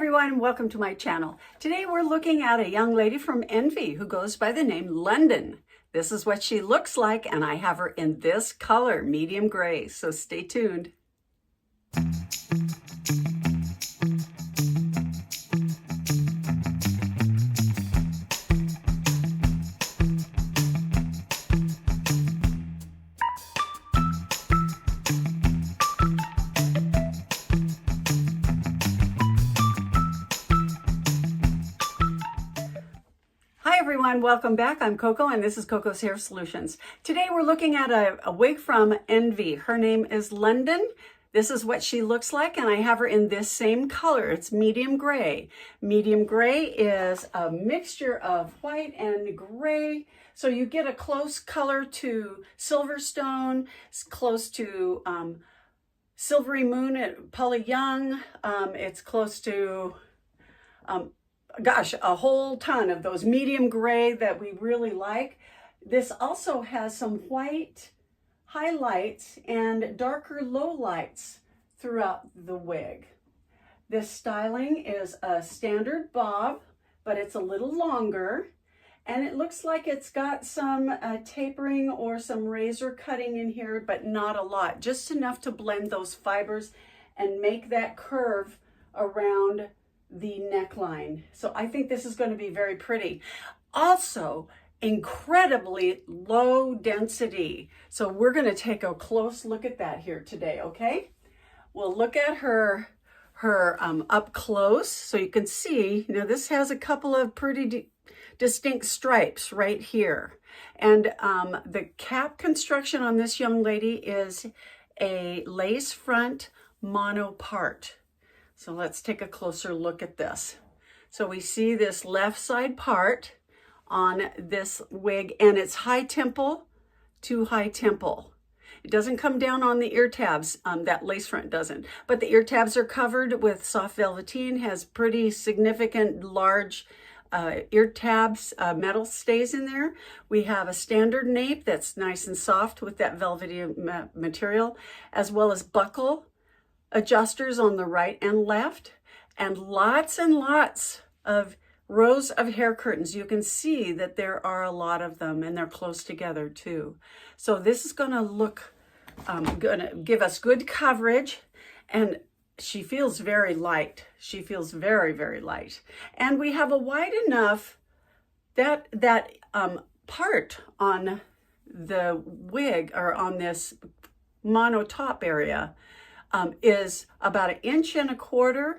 everyone, welcome to my channel. Today we're looking at a young lady from Envy who goes by the name London. This is what she looks like, and I have her in this color, medium gray, so stay tuned. Hi everyone, welcome back. I'm Coco and this is Coco's Hair Solutions. Today we're looking at a wig from Envy. Her name is London. This is what she looks like, and I have her in this same color. It's medium gray. Medium gray is a mixture of white and gray. So you get a close color to Silverstone, it's close to Silvery Moon at PAULA Young. It's close to gosh, a whole ton of those medium gray that we really like. This also has some white highlights and darker lowlights throughout the wig. This styling is a standard bob, but it's a little longer, and it looks like it's got some tapering or some razor cutting in here, but not a lot, just enough to blend those fibers and make that curve around the neckline. So I think this is going to be very pretty. Also, incredibly low density. So we're going to take a close look at that here today, okay? We'll look at her up close so you can see. Now this has a couple of pretty distinct stripes right here. And the cap construction on this young lady is a lace front mono part. So let's take a closer look at this. So we see this left side part on this wig, and it's high temple to high temple. It doesn't come down on the ear tabs, that lace front doesn't. But the ear tabs are covered with soft velveteen, has pretty significant large ear tabs, metal stays in there. We have a standard nape that's nice and soft with that velvety material, as well as buckle adjusters on the right and left, and lots of rows of hair curtains. You can see that there are a lot of them, and they're close together too. So this is gonna look, gonna give us good coverage, and she feels very light. She feels very, very light. And we have a wide enough, that part on the wig, or on this mono top area, is about 1.25 inches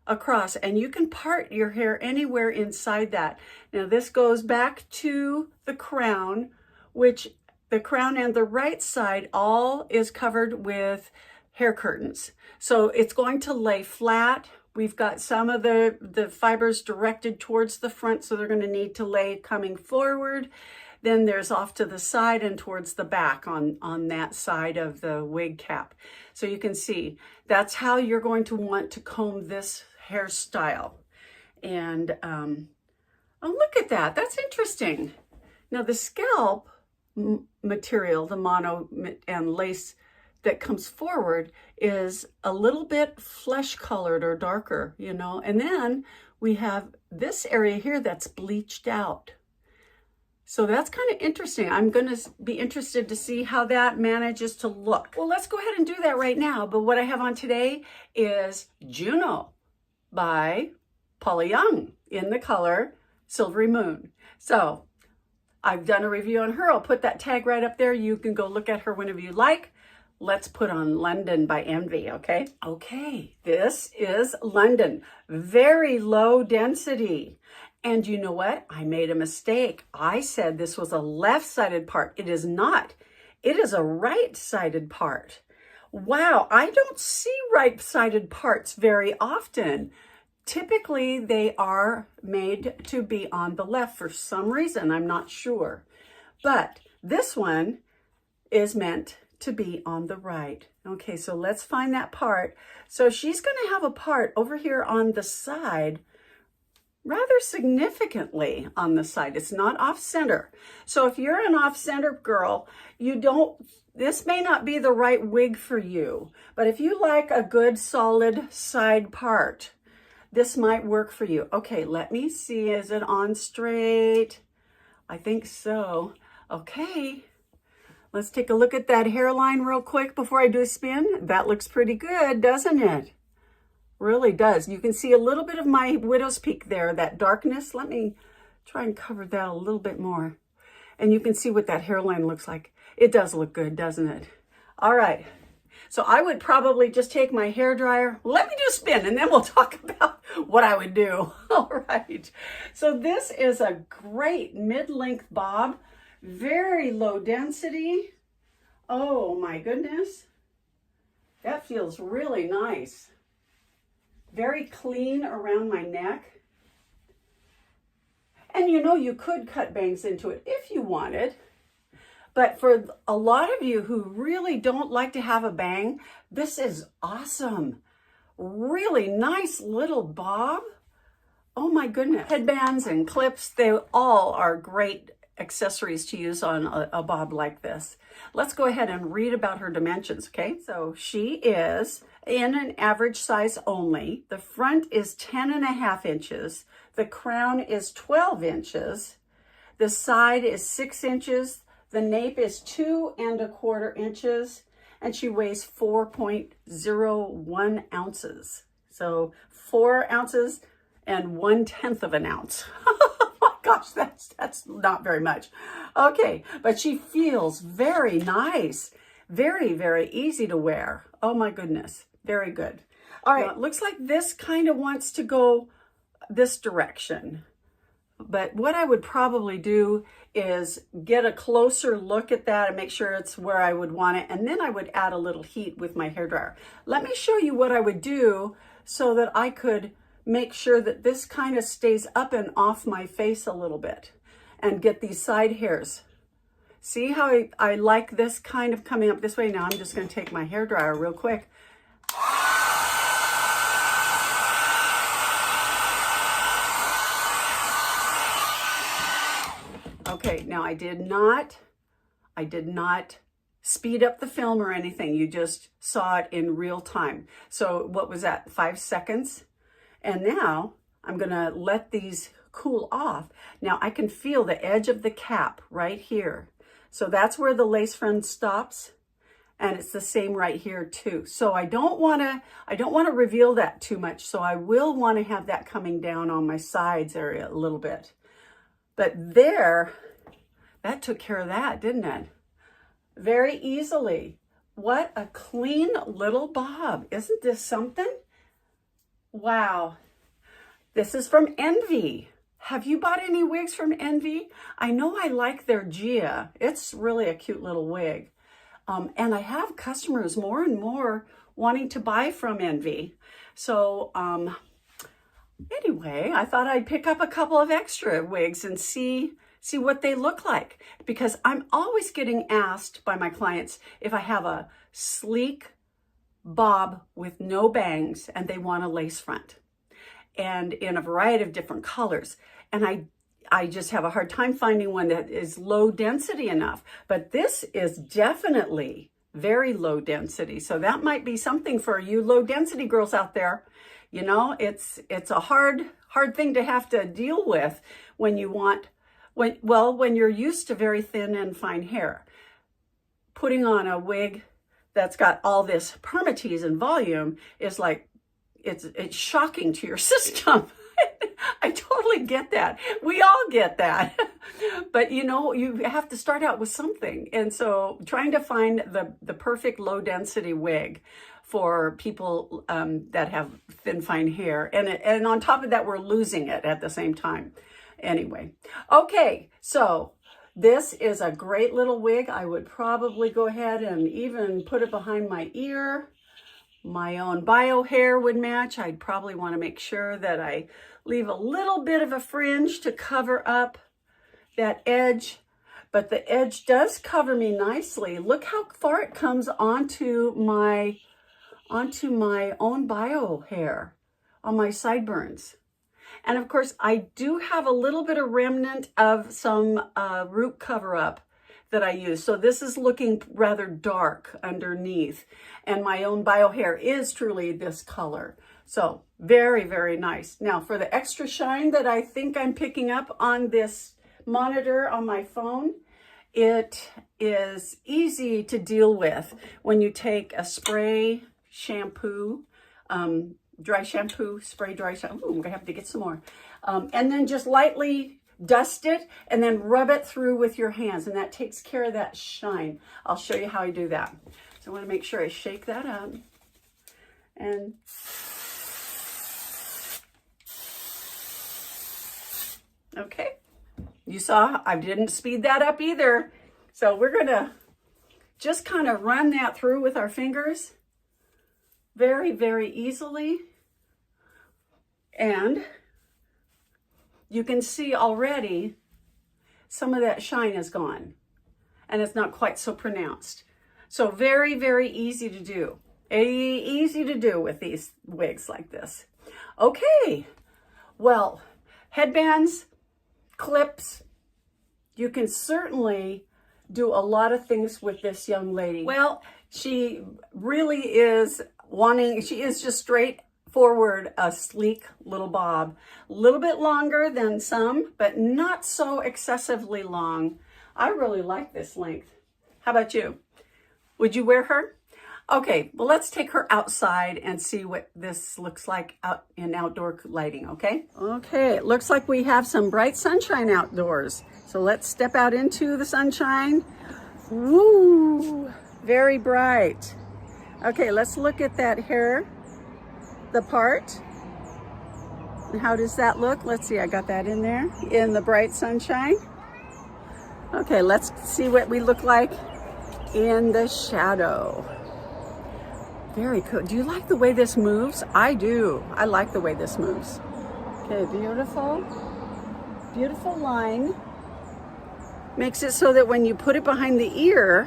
across, and you can part your hair anywhere inside that. Now this goes back to the crown, which the crown and the right side all is covered with hair curtains. So it's going to lay flat. We've got some of the fibers directed towards the front, so they're going to need to lay coming forward. Then there's off to the side and towards the back on that side of the wig cap. So you can see that's how you're going to want to comb this hairstyle. And oh, look at that. That's interesting. Now the scalp material, the mono and lace that comes forward, is a little bit flesh colored or darker, you know. And then we have this area here that's bleached out. So that's kind of interesting. I'm going to be interested to see how that manages to look. Well, let's go ahead and do that right now. But what I have on today is JUNO by PAULA YOUNG in the color Silvery Moon. So I've done a review on her. I'll put that tag right up there. You can go look at her whenever you like. Let's put on London by Envy, okay? Okay, this is London. Very low density. And you know what? I made a mistake. I said this was a left-sided part. It is not. It is a right-sided part. Wow, I don't see right-sided parts very often. Typically, they are made to be on the left for some reason. I'm not sure. But this one is meant to be on the right. Okay, so let's find that part. So she's going to have a part over here on the side, rather significantly on the side. It's not off center. So if you're an off center girl, this may not be the right wig for you. But if you like a good solid side part, this might work for you. Okay, let me see. Is it on straight? I think so. Okay. Let's take a look at that hairline real quick before I do a spin. That looks pretty good, doesn't it? Really does. You can see a little bit of my widow's peak there, that darkness. Let me try and cover that a little bit more. And you can see what that hairline looks like. It does look good, doesn't it? All right. So I would probably just take my hairdryer. Let me do a spin and then we'll talk about what I would do. All right. So this is a great mid-length bob. Very low density. Oh my goodness. That feels really nice. Very clean around my neck. And you know, you could cut bangs into it if you wanted. But for a lot of you who really don't like to have a bang, this is awesome. Really nice little bob. Oh my goodness. Headbands and clips, they all are great accessories to use on a bob like this. Let's go ahead and read about her dimensions, okay? So she is in an average size only. The front is 10.5 inches. The crown is 12 inches. The side is 6 inches. The nape is 2¼ inches. And she weighs 4.01 ounces. So 4 ounces and 1/10 of an ounce. Gosh, that's not very much. Okay, but she feels very nice. Very, very easy to wear. Oh my goodness, very good. All right, it looks like this kind of wants to go this direction. But what I would probably do is get a closer look at that and make sure it's where I would want it. And then I would add a little heat with my hairdryer. Let me show you what I would do so that I could make sure that this kind of stays up and off my face a little bit and get these side hairs. See how I like this kind of coming up this way? Now I'm just going to take my hairdryer real quick. Okay, now I did not speed up the film or anything. You just saw it in real time. So what was that, 5 seconds? And now I'm gonna let these cool off. Now I can feel the edge of the cap right here. So that's where the lace front stops. And it's the same right here too. So I don't wanna reveal that too much. So I will wanna have that coming down on my sides area a little bit. But there, that took care of that, didn't it? Very easily. What a clean little bob. Isn't this something? Wow. This is from Envy. Have you bought any wigs from Envy? I know I like their Gia. It's really a cute little wig. And I have customers more and more wanting to buy from Envy. So anyway, I thought I'd pick up a couple of extra wigs and see what they look like. Because I'm always getting asked by my clients if I have a sleek bob with no bangs and they want a lace front and in a variety of different colors. And I just have a hard time finding one that is low density enough, but this is definitely very low density. So that might be something for you low density girls out there. You know, it's a hard thing to have to deal with when you're used to very thin and fine hair. Putting on a wig that's got all this permatease and volume is like, it's shocking to your system. I totally get that. We all get that. But you know, you have to start out with something. And so trying to find the perfect low density wig for people that have thin, fine hair. And on top of that, we're losing it at the same time. Anyway, okay, so this is a great little wig. I would probably go ahead and even put it behind my ear. My own bio hair would match. I'd probably want to make sure that I leave a little bit of a fringe to cover up that edge, but the edge does cover me nicely. Look how far it comes onto my own bio hair on my sideburns. And of course, I do have a little bit of remnant of some root cover-up that I use. So this is looking rather dark underneath. And my own bio hair is truly this color. So very, very nice. Now for the extra shine that I think I'm picking up on this monitor on my phone, it is easy to deal with when you take a spray shampoo, dry shampoo, spray dry shampoo. Ooh, I'm gonna have to get some more. And then just lightly dust it and then rub it through with your hands, and that takes care of that shine. I'll show you how I do that. So I want to make sure I shake that up. And okay, you saw I didn't speed that up either. So we're gonna just kind of run that through with our fingers very, very easily. And you can see already some of that shine is gone and it's not quite so pronounced. So very, very easy to do. Easy to do with these wigs like this. Okay, well, headbands, clips, you can certainly do a lot of things with this young lady. Well, she really is she is just straightforward, a sleek little bob. A little bit longer than some, but not so excessively long. I really like this length. How about you? Would you wear her? Okay, well, let's take her outside and see what this looks like out in outdoor lighting, okay? Okay, it looks like we have some bright sunshine outdoors. So let's step out into the sunshine. Woo, very bright. Okay, let's look at that hair, the part. And how does that look? Let's see, I got that in there in the bright sunshine. Okay, let's see what we look like in the shadow. Very cool. Do you like the way this moves? I do. I like the way this moves. Okay, beautiful. Beautiful line. Makes it so that when you put it behind the ear,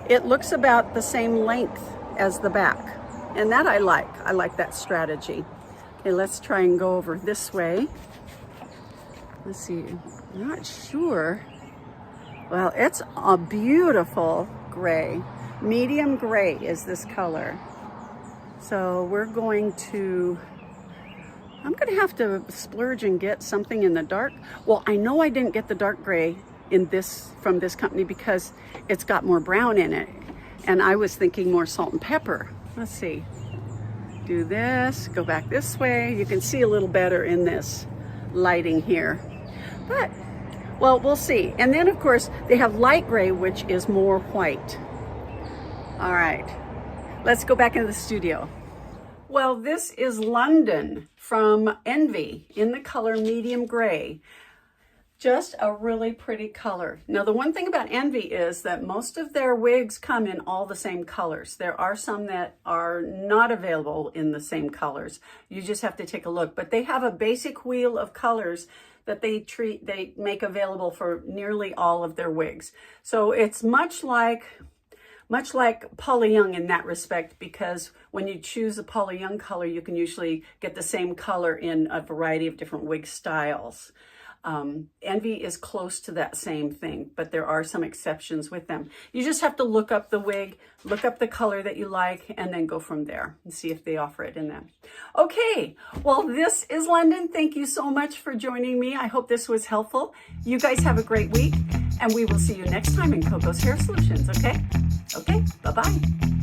it looks about the same length as the back. And that I like. I like that strategy. Okay, let's try and go over this way. Let's see. I'm not sure. Well, it's a beautiful gray. Medium gray is this color. So we're going to, I'm going to have to splurge and get something in the dark. Well, I know I didn't get the dark gray in this from this company because it's got more brown in it. And I was thinking more salt and pepper. Let's see. Do this, go back this way. You can see a little better in this lighting here. But, well, we'll see. And then, of course, they have light gray, which is more white. All right, let's go back into the studio. Well, this is London from Envy in the color medium gray. Just a really pretty color. Now, the one thing about Envy is that most of their wigs come in all the same colors. There are some that are not available in the same colors. You just have to take a look. But they have a basic wheel of colors that they make available for nearly all of their wigs. So it's much like PAULA YOUNG in that respect, because when you choose a PAULA YOUNG color, you can usually get the same color in a variety of different wig styles. Envy is close to that same thing, but there are some exceptions with them. You just have to look up the wig, look up the color that you like, and then go from there and see if they offer it in them. Okay, well, this is London. Thank you so much for joining me. I hope this was helpful. You guys have a great week, and we will see you next time in Coco's Hair Solutions, okay? Okay, bye-bye.